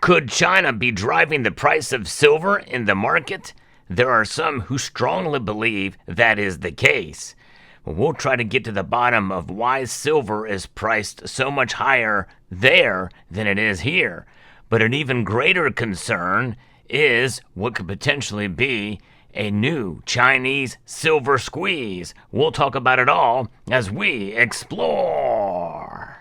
Could China be driving the price of silver in the market? There are some who strongly believe that is the case. We'll try to get to the bottom of why silver is priced so much higher there than it is here. But an even greater concern is what could potentially be a new Chinese silver squeeze. We'll talk about it all as we explore.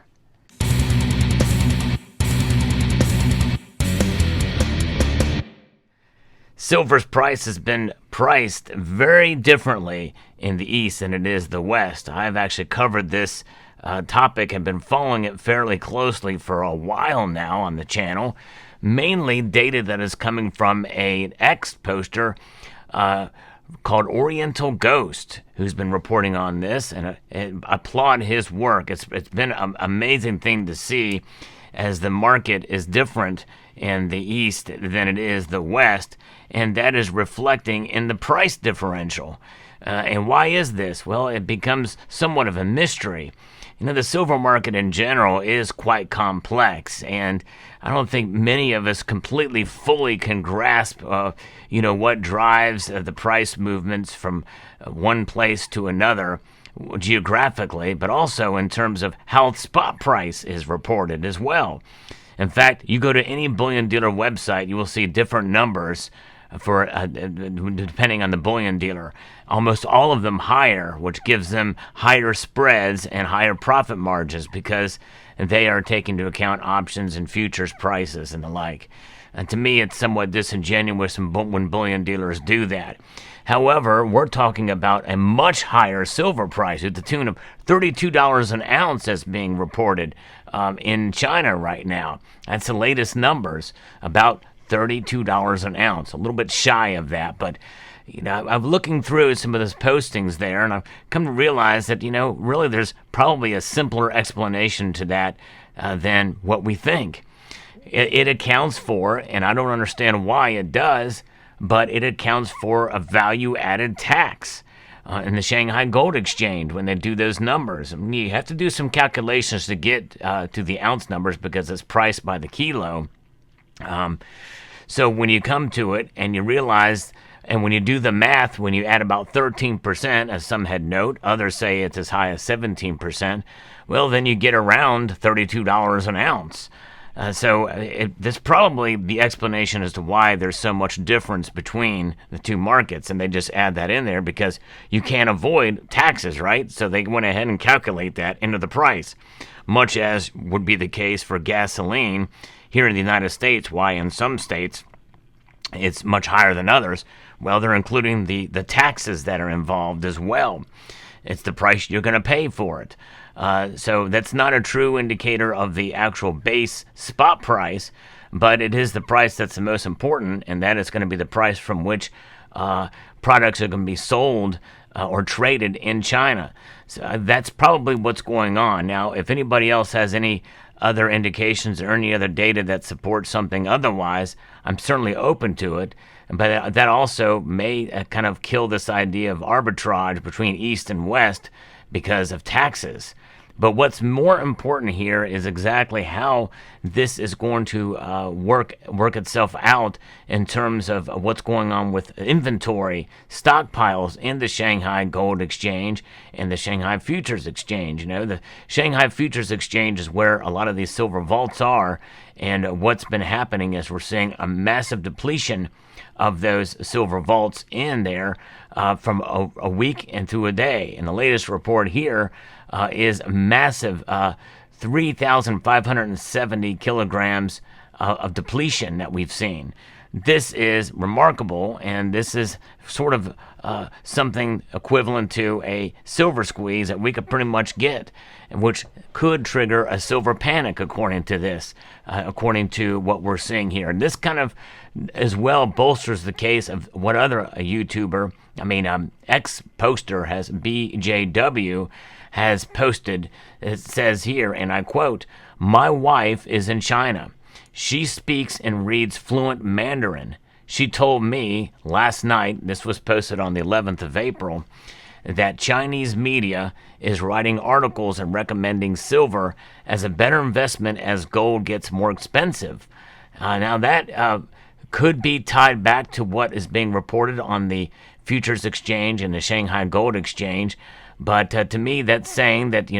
Silver's price has been priced very differently in the East than it is the West. I've actually covered this topic and been following it fairly closely for a while now on the channel. Mainly data that is coming from an ex-poster called Oriental Ghost, who's been reporting on this, and I applaud his work. It's been an amazing thing to see as the market is different in the East than it is the West, and that is reflecting in the price differential. And why is this? Well, it becomes somewhat of a mystery. You know, the silver market in general is quite complex, and I don't think many of us completely fully can grasp, what drives the price movements from one place to another geographically, but also in terms of how spot price is reported as well. In fact, you go to any bullion dealer website, you will see different numbers for depending on the bullion dealer. Almost all of them higher, which gives them higher spreads and higher profit margins because they are taking into account options and futures prices and the like. And to me, it's somewhat disingenuous when bullion dealers do that. However, we're talking about a much higher silver price at the tune of $32 an ounce as being reported in China right now. That's the latest numbers, about $32 an ounce, a little bit shy of that. But, I'm looking through some of those postings there, and I've come to realize that, really there's probably a simpler explanation to that than what we think. It accounts for, and I don't understand why it does, but it accounts for a value-added tax in the Shanghai Gold Exchange when they do those numbers. I mean, you have to do some calculations to get to the ounce numbers because it's priced by the kilo. So when you come to it and you realize, and when you do the math, when you add about 13%, as some had note, others say it's as high as 17%, well, then you get around $32 an ounce. That's probably the explanation as to why there's so much difference between the two markets, and they just add that in there because you can't avoid taxes, right? So they went ahead and calculate that into the price, much as would be the case for gasoline here in the United States. Why in some states it's much higher than others? Well, they're including the taxes that are involved as well. It's the price you're going to pay for it. So that's not a true indicator of the actual base spot price, but it is the price that's the most important, and that is going to be the price from which products are going to be sold or traded in China. So that's probably what's going on. Now, if anybody else has any other indications or any other data that supports something otherwise, I'm certainly open to it. But that also may kind of kill this idea of arbitrage between East and West because of taxes. But what's more important here is exactly how this is going to work itself out in terms of what's going on with inventory, stockpiles in the Shanghai Gold Exchange and the Shanghai Futures Exchange. The Shanghai Futures Exchange is where a lot of these silver vaults are, and what's been happening is we're seeing a massive depletion of those silver vaults in there from a week and through a day. And the latest report here is massive 3,570 kilograms of depletion that we've seen. This is remarkable, and this is sort of something equivalent to a silver squeeze that we could pretty much get, which could trigger a silver panic, according to this, according to what we're seeing here. And this kind of as well bolsters the case of what other YouTuber, ex-poster has BJW, has posted. It says here, and I quote, "My wife is in China. She speaks and reads fluent Mandarin. She told me last night," this was posted on the 11th of April, "that Chinese media is writing articles and recommending silver as a better investment as gold gets more expensive." Now that could be tied back to what is being reported on the futures exchange and the Shanghai Gold Exchange. But to me, that's saying that,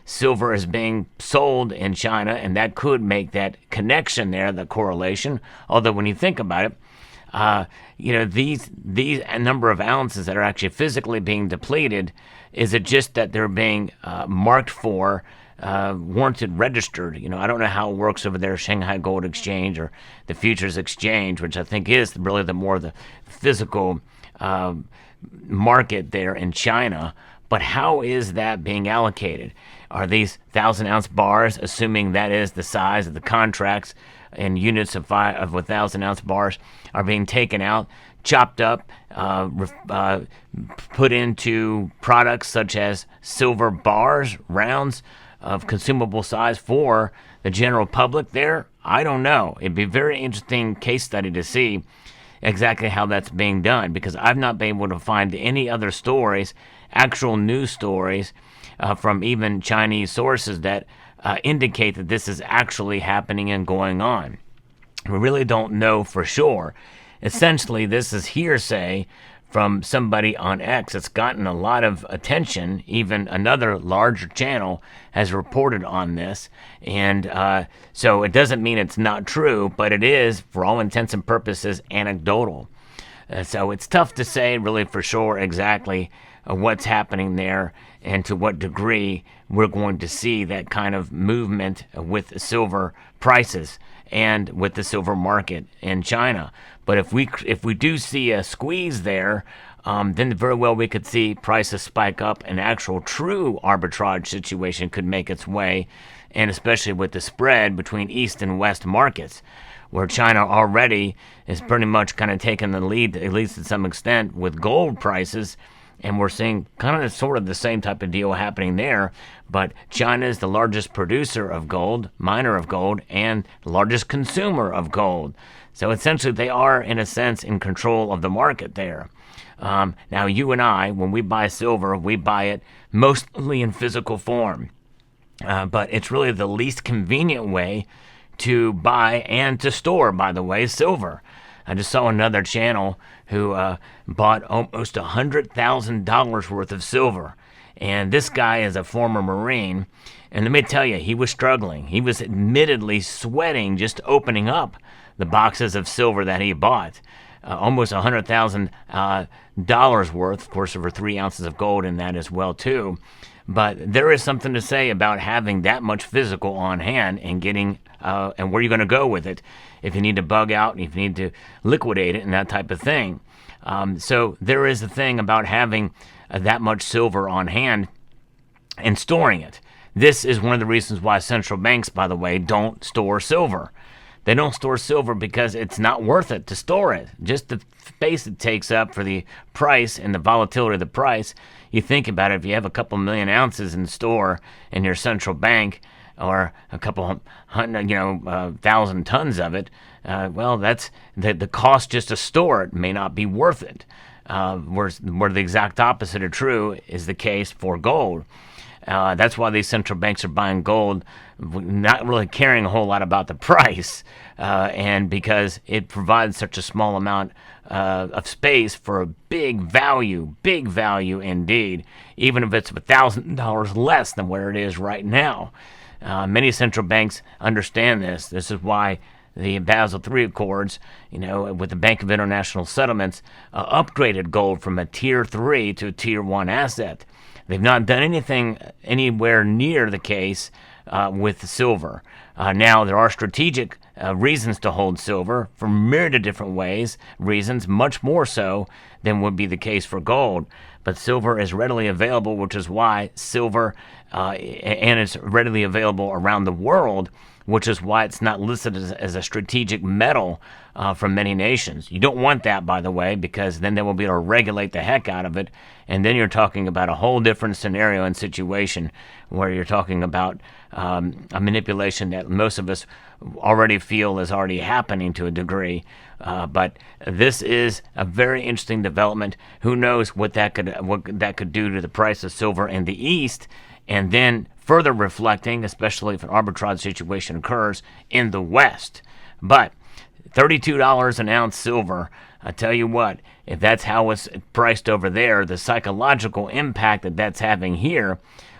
silver is being sold in China, and that could make that connection there, the correlation. Although when you think about it, these number of ounces that are actually physically being depleted, is it just that they're being marked for, warranted, registered? I don't know how it works over there, Shanghai Gold Exchange or the Futures Exchange, which I think is really the physical market there in China. But how is that being allocated? Are these 1,000-ounce bars, assuming that is the size of the contracts and units of 1,000-ounce bars, are being taken out, chopped up, put into products such as silver bars, rounds of consumable size for the general public there? I don't know. It'd be a very interesting case study to see exactly how that's being done, because I've not been able to find any other stories, actual news stories from even Chinese sources that indicate that this is actually happening and going on. We really don't know for sure. Essentially, this is hearsay from somebody on X. It's gotten a lot of attention. Even another larger channel has reported on this. And so it doesn't mean it's not true, but it is, for all intents and purposes, anecdotal. So it's tough to say really for sure exactly what's happening there and to what degree we're going to see that kind of movement with silver prices and with the silver market in China. But if we do see a squeeze there, then very well we could see prices spike up. An actual true arbitrage situation could make its way, and especially with the spread between East and West markets, where China already is pretty much kind of taking the lead, at least to some extent, with gold prices. And we're seeing kind of sort of the same type of deal happening there. But China is the largest producer of gold, miner of gold, and the largest consumer of gold. So essentially they are, in a sense, in control of the market there. Now, you and I, when we buy silver, we buy it mostly in physical form. But it's really the least convenient way to buy and to store, by the way, silver. I just saw another channel who bought almost $100,000 worth of silver. And this guy is a former Marine. And let me tell you, he was struggling. He was admittedly sweating just opening up the boxes of silver that he bought. Almost $100,000 worth, of course, over 3 ounces of gold in that as well, too. But there is something to say about having that much physical on hand and getting, and where you're going to go with it. If you need to bug out, if you need to liquidate it and that type of thing. So there is a thing about having that much silver on hand and storing it. This is one of the reasons why central banks, by the way, don't store silver. They don't store silver because it's not worth it to store it. Just the space it takes up for the price and the volatility of the price. You think about it, if you have a couple million ounces in store in your central bank, or a couple hundred, 1,000 tons of it, well, that's the cost just to store it may not be worth it. Where the exact opposite of true is the case for gold. That's why these central banks are buying gold, not really caring a whole lot about the price, and because it provides such a small amount of space for a big value indeed, even if it's $1,000 less than where it is right now. Many central banks understand this. This is why the Basel III Accords, with the Bank of International Settlements, upgraded gold from a Tier 3 to a Tier 1 asset. They've not done anything anywhere near the case with silver. Now, there are strategic reasons to hold silver for myriad of different reasons, much more so than would be the case for gold. But silver is readily available, which is why silver, and it's readily available around the world, which is why it's not listed as a strategic metal from many nations. You don't want that, by the way, because then they will be able to regulate the heck out of it, and then you're talking about a whole different scenario and situation where you're talking about a manipulation that most of us already feel is already happening to a degree. But this is a very interesting development. Who knows what that could do to the price of silver in the East, and then further reflecting, especially if an arbitrage situation occurs in the West. But $32 an ounce silver. I tell you what, if that's how it's priced over there, the psychological impact that that's having here,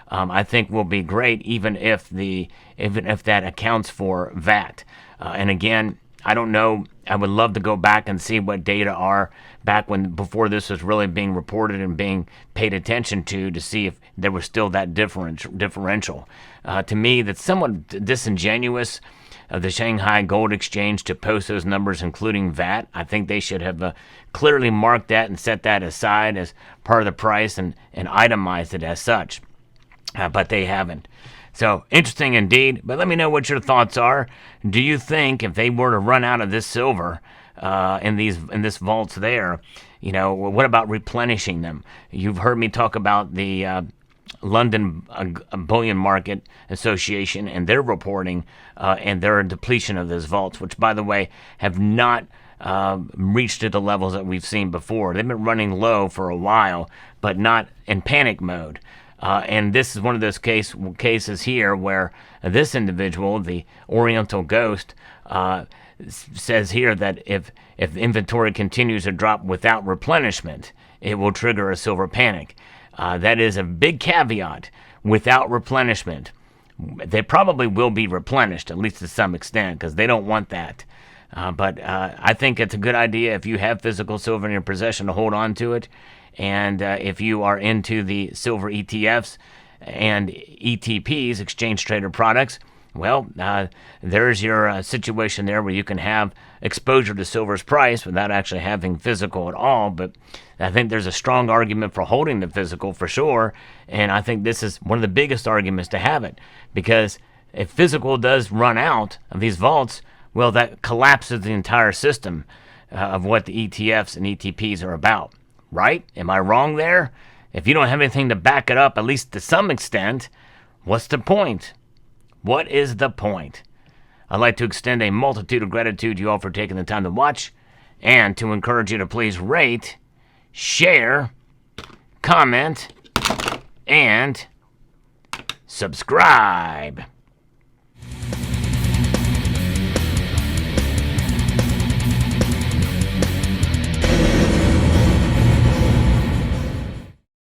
I think will be great, even if that accounts for VAT. And again, I don't know. I would love to go back and see what data are back before this was really being reported and being paid attention to see if there was still that differential. To me, that's somewhat disingenuous of the Shanghai Gold Exchange to post those numbers, including VAT. I think they should have clearly marked that and set that aside as part of the price and itemized it as such. But they haven't. So interesting indeed. But let me know what your thoughts are. Do you think if they were to run out of this silver in this vaults there, what about replenishing them? You've heard me talk about the London Bullion Market Association and their reporting and their depletion of those vaults, which, by the way, have not reached to the levels that we've seen before. They've been running low for a while, but not in panic mode. And this is one of those cases here where this individual, the Oriental Ghost, says here that if inventory continues to drop without replenishment, it will trigger a silver panic. That is a big caveat. Without replenishment, they probably will be replenished, at least to some extent, because they don't want that. But I think it's a good idea if you have physical silver in your possession to hold on to it. And if you are into the silver ETFs and ETPs, exchange traded products, well, there's your situation there where you can have exposure to silver's price without actually having physical at all. But I think there's a strong argument for holding the physical for sure. And I think this is one of the biggest arguments to have it. Because if physical does run out of these vaults, well, that collapses the entire system of what the ETFs and ETPs are about. Right? Am I wrong there? If you don't have anything to back it up, at least to some extent, what's the point? What is the point? I'd like to extend a multitude of gratitude to you all for taking the time to watch and to encourage you to please rate, share, comment, and subscribe.